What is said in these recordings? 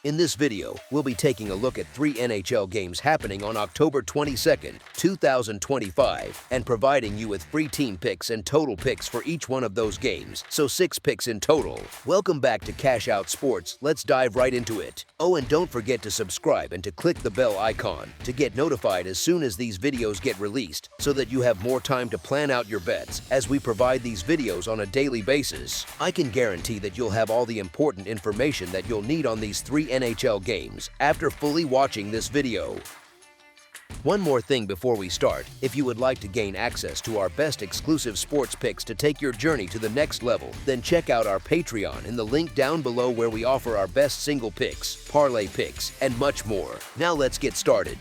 In this video, we'll be taking a look at 3 NHL games happening on October 22nd, 2025, and providing you with free team picks and total picks for each one of those games, so 6 picks in total. Welcome back to Cash Out Sports. Let's dive right into it. Oh, and don't forget to subscribe and to click the bell icon to get notified as soon as these videos get released, so that you have more time to plan out your bets as we provide these videos on a daily basis. I can guarantee that you'll have all the important information that you'll need on these 3 NHL games after fully watching this video. One more thing before we start: if you would like to gain access to our best exclusive sports picks to take your journey to the next level, then check out our Patreon in the link down below, where we offer our best single picks, parlay picks, and much more. Now let's get started.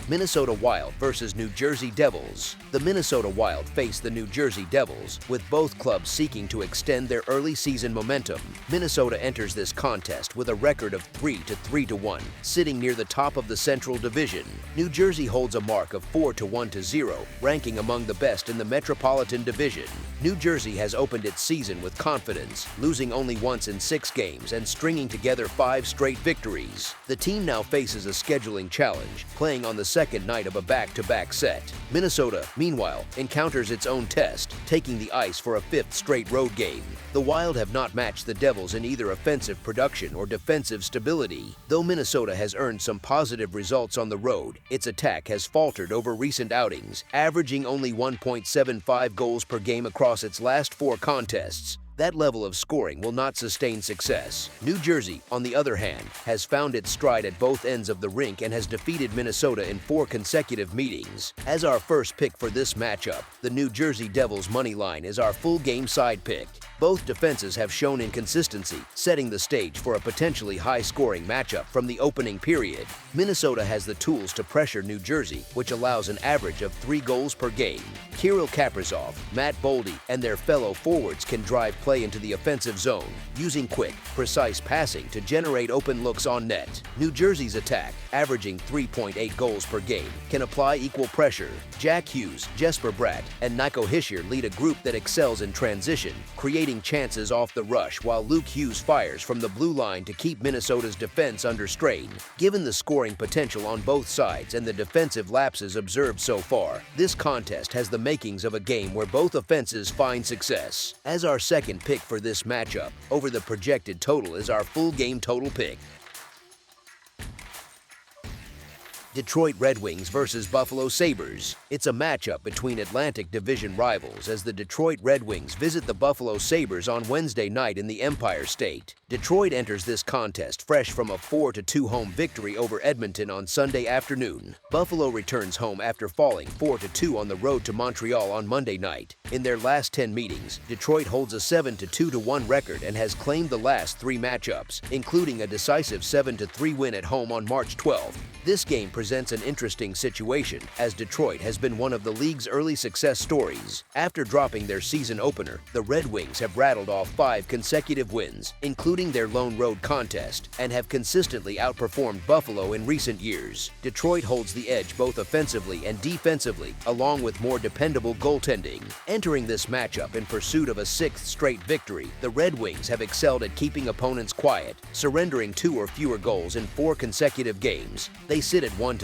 Minnesota Wild versus New Jersey Devils. The Minnesota Wild face the New Jersey Devils, with both clubs seeking to extend their early season momentum. Minnesota enters this contest with a record of 3-1, sitting near the top of the Central Division. New Jersey holds a mark of 4-1-0, ranking among the best in the Metropolitan Division. New Jersey has opened its season with confidence, losing only once in 6 games and stringing together 5 straight victories. The team now faces a scheduling challenge, playing on the second night of a back-to-back set. Minnesota, meanwhile, encounters its own test, taking the ice for a 5th straight road game. The Wild have not matched the Devils in either offensive production or defensive stability. Though Minnesota has earned some positive results on the road, its attack has faltered over recent outings, averaging only 1.75 goals per game across its last 4 contests. That level of scoring will not sustain success. New Jersey, on the other hand, has found its stride at both ends of the rink and has defeated Minnesota in 4 consecutive meetings. As our first pick for this matchup, the New Jersey Devils money line is our full game side pick. Both defenses have shown inconsistency, setting the stage for a potentially high-scoring matchup from the opening period. Minnesota has the tools to pressure New Jersey, which allows an average of 3 goals per game. Kirill Kaprizov, Matt Boldy, and their fellow forwards can drive play into the offensive zone, using quick, precise passing to generate open looks on net. New Jersey's attack, averaging 3.8 goals per game, can apply equal pressure. Jack Hughes, Jesper Bratt, and Nico Hischier lead a group that excels in transition, creating chances off the rush, while Luke Hughes fires from the blue line to keep Minnesota's defense under strain. Given the scoring potential on both sides and the defensive lapses observed so far, this contest has the makings of a game where both offenses find success. As our second pick for this matchup, over the projected total is our full game total pick. Detroit Red Wings versus Buffalo Sabres. It's a matchup between Atlantic Division rivals, as the Detroit Red Wings visit the Buffalo Sabres on Wednesday night in the Empire State. Detroit enters this contest fresh from a 4-2 home victory over Edmonton on Sunday afternoon. Buffalo returns home after falling 4-2 on the road to Montreal on Monday night. In their last 10 meetings, Detroit holds a 7-2-1 record and has claimed the last 3 matchups, including a decisive 7-3 win at home on March 12th. This game presents an interesting situation, as Detroit has been one of the league's early success stories. After dropping their season opener, the Red Wings have rattled off 5 consecutive wins, including their lone road contest, and have consistently outperformed Buffalo in recent years. Detroit holds the edge both offensively and defensively, along with more dependable goaltending. Entering this matchup in pursuit of a 6th straight victory, the Red Wings have excelled at keeping opponents quiet, surrendering 2 or fewer goals in 4 consecutive games. They sit at 1-0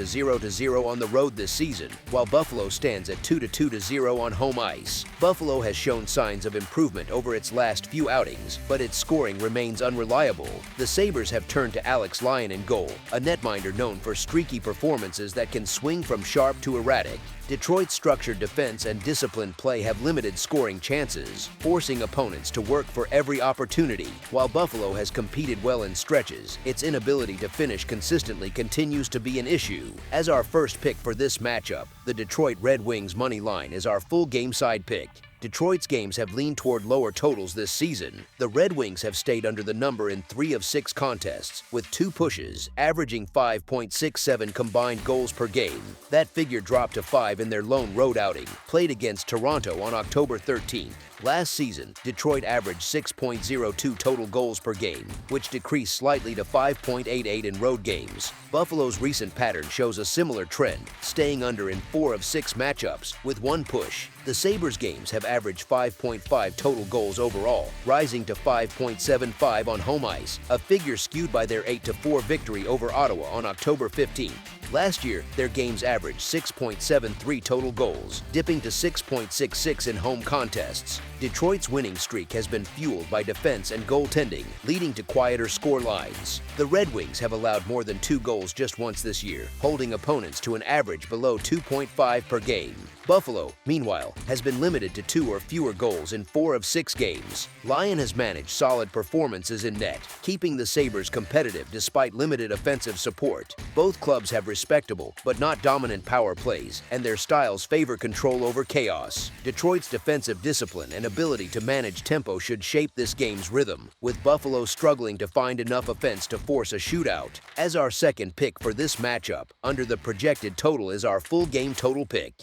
on the road this season, while Buffalo stands at 2-0 on home ice. Buffalo has shown signs of improvement over its last few outings, but its scoring remains unreliable. The Sabres have turned to Alex Lyon in goal, a netminder known for streaky performances that can swing from sharp to erratic. Detroit's structured defense and disciplined play have limited scoring chances, forcing opponents to work for every opportunity. While Buffalo has competed well in stretches, its inability to finish consistently continues to be an issue. As our first pick for this matchup, the Detroit Red Wings money line is our full game side pick. Detroit's games have leaned toward lower totals this season. The Red Wings have stayed under the number in 3 of 6 contests, with 2 pushes, averaging 5.67 combined goals per game. That figure dropped to 5 in their lone road outing, played against Toronto on October 13th. Last season, Detroit averaged 6.02 total goals per game, which decreased slightly to 5.88 in road games. Buffalo's recent pattern shows a similar trend, staying under in 4 of 6 matchups, with 1 push. The Sabres games have averaged 5.5 total goals overall, rising to 5.75 on home ice, a figure skewed by their 8-4 victory over Ottawa on October 15th. Last year, their games averaged 6.73 total goals, dipping to 6.66 in home contests. Detroit's winning streak has been fueled by defense and goaltending, leading to quieter score lines. The Red Wings have allowed more than 2 goals just once this year, holding opponents to an average below 2.5 per game. Buffalo, meanwhile, has been limited to 2 or fewer goals in 4 of 6 games. Lyon has managed solid performances in net, keeping the Sabres competitive despite limited offensive support. Both clubs have respectable but not dominant power plays, and their styles favor control over chaos. Detroit's defensive discipline and ability to manage tempo should shape this game's rhythm, with Buffalo struggling to find enough offense to force a shootout. As our second pick for this matchup, under the projected total is our full game total pick.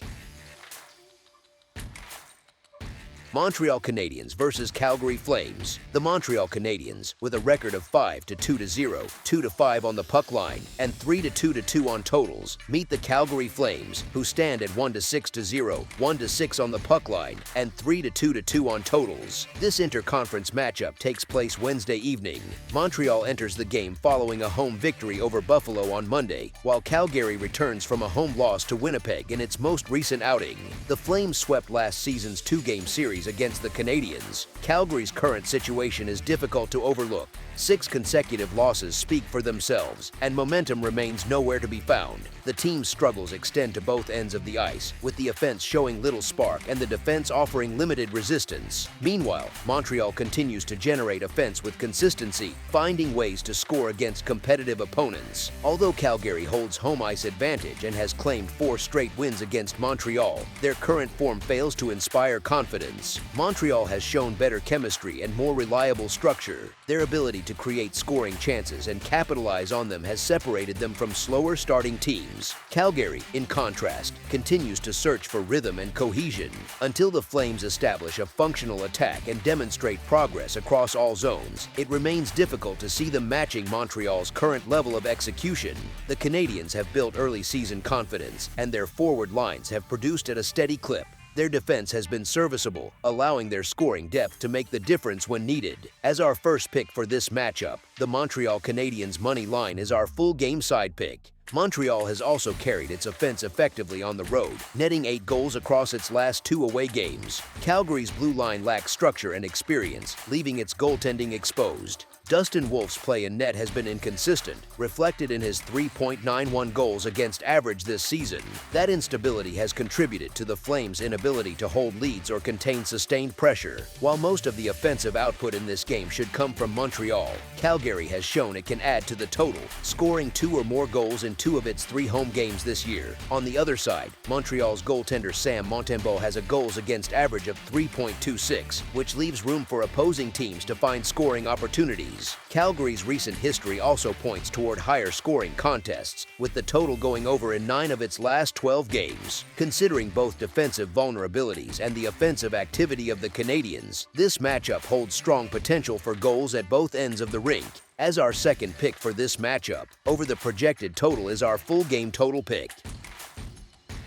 Montreal Canadiens versus Calgary Flames. The Montreal Canadiens, with a record of 5-2-0, 2-5 on the puck line, and 3-2-2 on totals, meet the Calgary Flames, who stand at 1-6-0, 1-6 on the puck line, and 3-2-2 on totals. This interconference matchup takes place Wednesday evening. Montreal enters the game following a home victory over Buffalo on Monday, while Calgary returns from a home loss to Winnipeg in its most recent outing. The Flames swept last season's 2-game series against the Canadiens. Calgary's current situation is difficult to overlook. 6 consecutive losses speak for themselves, and momentum remains nowhere to be found. The team's struggles extend to both ends of the ice, with the offense showing little spark and the defense offering limited resistance. Meanwhile, Montreal continues to generate offense with consistency, finding ways to score against competitive opponents. Although Calgary holds home ice advantage and has claimed 4 straight wins against Montreal, their current form fails to inspire confidence. Montreal has shown better chemistry and more reliable structure. Their ability to create scoring chances and capitalize on them has separated them from slower starting teams. Calgary, in contrast, continues to search for rhythm and cohesion. Until the Flames establish a functional attack and demonstrate progress across all zones, it remains difficult to see them matching Montreal's current level of execution. The Canadiens have built early season confidence, and their forward lines have produced at a steady clip. Their defense has been serviceable, allowing their scoring depth to make the difference when needed. As our first pick for this matchup, the Montreal Canadiens money line is our full game side pick. Montreal has also carried its offense effectively on the road, netting 8 goals across its last 2 away games. Calgary's blue line lacks structure and experience, leaving its goaltending exposed. Dustin Wolf's play in net has been inconsistent, reflected in his 3.91 goals against average this season. That instability has contributed to the Flames' inability to hold leads or contain sustained pressure. While most of the offensive output in this game should come from Montreal, Calgary has shown it can add to the total, scoring 2 or more goals in 2 of its 3 home games this year. On the other side, Montreal's goaltender Sam Montembeault has a goals against average of 3.26, which leaves room for opposing teams to find scoring opportunities. Calgary's recent history also points toward higher scoring contests, with the total going over in 9 of its last 12 games. Considering both defensive vulnerabilities and the offensive activity of the Canadiens, this matchup holds strong potential for goals at both ends of the rink. As our second pick for this matchup, over the projected total is our full game total pick.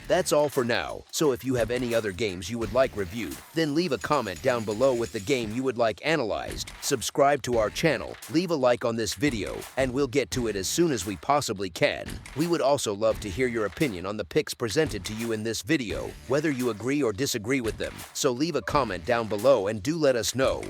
That's all for now, so if you have any other games you would like reviewed, then leave a comment down below with the game you would like analyzed, subscribe to our channel, leave a like on this video, and we'll get to it as soon as we possibly can. We would also love to hear your opinion on the picks presented to you in this video, whether you agree or disagree with them, so leave a comment down below and do let us know.